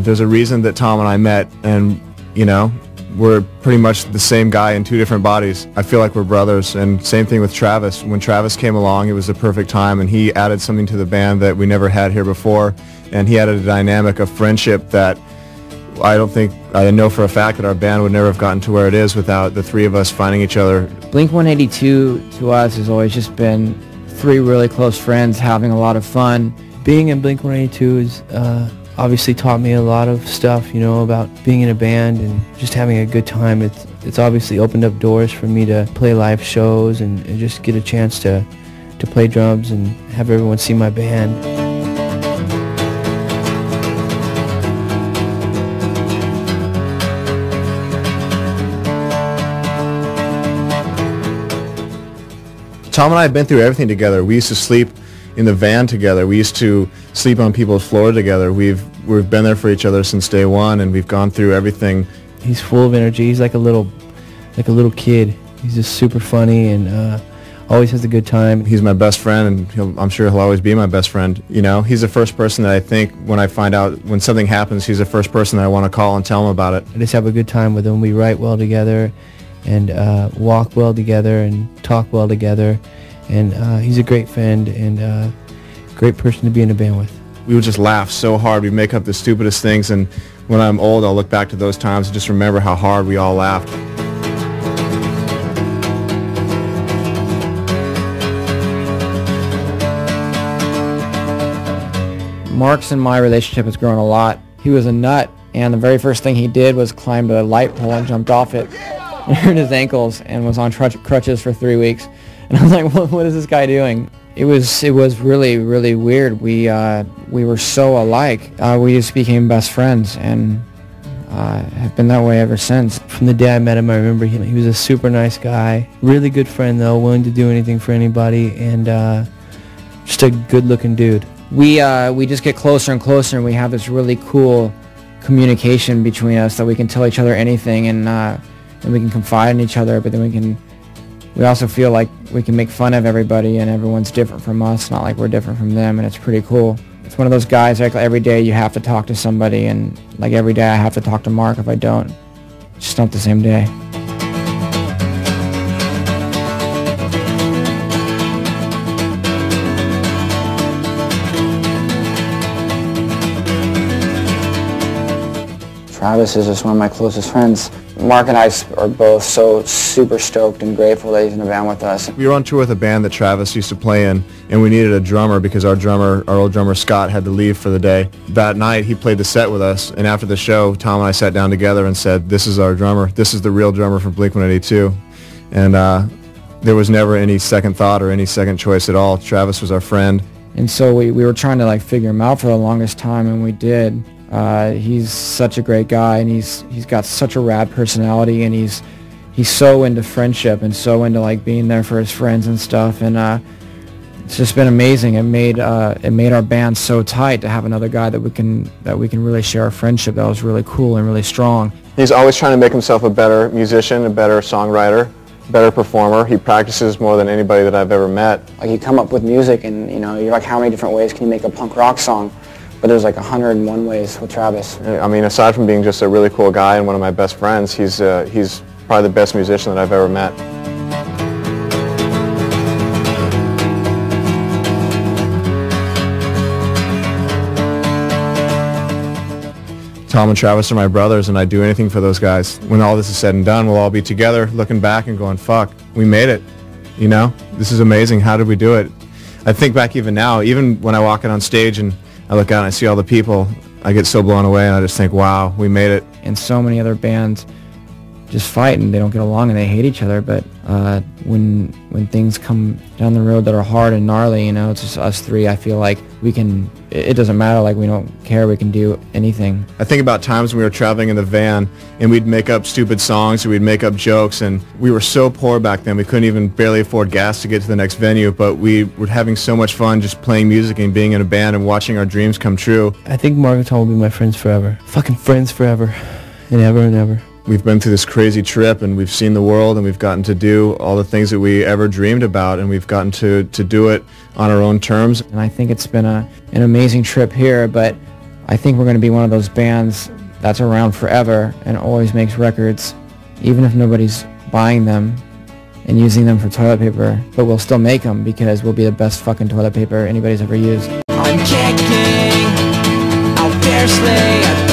There's a reason that Tom and I met, and, you know, we're pretty much the same guy in two different bodies. I feel like we're brothers, and same thing with Travis. When Travis came along, it was the perfect time, and he added something to the band that we never had here before, and he added a dynamic of friendship that I know for a fact that our band would never have gotten to where it is without the three of us finding each other. Blink-182 to us has always just been three really close friends having a lot of fun. Being in Blink-182 has obviously taught me a lot of stuff, you know, about being in a band and just having a good time. It's obviously opened up doors for me to play live shows and just get a chance to play drums and have everyone see my band. Tom and I have been through everything together. We used to sleep in the van together. We used to sleep on people's floor together. We've been there for each other since day one, and we've gone through everything. He's full of energy. He's like a little kid. He's just super funny and always has a good time. He's my best friend, and I'm sure he'll always be my best friend. You know, he's the first person that I think when something happens, he's the first person that I want to call and tell him about it. I just have a good time with him. We write well together and walk well together and talk well together, and he's a great friend and a great person to be in a band with. We would just laugh so hard. We'd make up the stupidest things, and when I'm old, I'll look back to those times and just remember how hard we all laughed. Mark's and my relationship has grown a lot. He was a nut, and the very first thing he did was climb a light pole and jumped off it. Hurt his ankles and was on crutches for 3 weeks, and I was like, what is this guy doing? It was really, really weird. We were so alike. We just became best friends, and have been that way ever since. From the day I met him, I remember he was a super nice guy, really good friend though, willing to do anything for anybody, and just a good-looking dude. We just get closer and closer, and we have this really cool communication between us that we can tell each other anything, and we can confide in each other, but then we also feel like we can make fun of everybody, and everyone's different from us, not like we're different from them, and it's pretty cool. It's one of those guys, like every day you have to talk to somebody, and like every day I have to talk to Mark. If I don't, it's just not the same day. Travis is just one of my closest friends. Mark and I are both so super stoked and grateful that he's in a band with us. We were on tour with a band that Travis used to play in, and we needed a drummer because our old drummer Scott had to leave for the day. That night he played the set with us, and after the show, Tom and I sat down together and said, this is our drummer. This is the real drummer from Blink-182. And there was never any second thought or any second choice at all. Travis was our friend. And so we were trying to figure him out for the longest time, and we did. He's such a great guy, and he's got such a rad personality, and he's so into friendship and so into being there for his friends and stuff, and it's just been amazing. It made our band so tight to have another guy that we can really share a friendship that was really cool and really strong. He's always trying to make himself a better musician, a better songwriter, better performer. He practices more than anybody that I've ever met. You come up with music, and you're like, how many different ways can you make a punk rock song? But there's 101 ways with Travis. I mean, aside from being just a really cool guy and one of my best friends, he's probably the best musician that I've ever met. Tom and Travis are my brothers, and I'd do anything for those guys. When all this is said and done, we'll all be together looking back and going, fuck, we made it. This is amazing. How did we do it? I think back even now, even when I walk out on stage and I look out and I see all the people, I get so blown away, and I just think, wow, we made it. And so many other bands just fight and they don't get along and they hate each other, but when things come down the road that are hard and gnarly, it's just us three. I feel like it doesn't matter, we don't care, we can do anything. I think about times when we were traveling in the van and we'd make up stupid songs or we'd make up jokes, and we were so poor back then we couldn't even barely afford gas to get to the next venue, but we were having so much fun just playing music and being in a band and watching our dreams come true. I think Mark and Tom will be my friends forever. Fucking friends forever and ever and ever. We've been through this crazy trip, and we've seen the world, and we've gotten to do all the things that we ever dreamed about, and we've gotten to do it on our own terms. And I think it's been an amazing trip here, but I think we're going to be one of those bands that's around forever and always makes records, even if nobody's buying them and using them for toilet paper, but we'll still make them because we'll be the best fucking toilet paper anybody's ever used. I'm kicking out fiercely.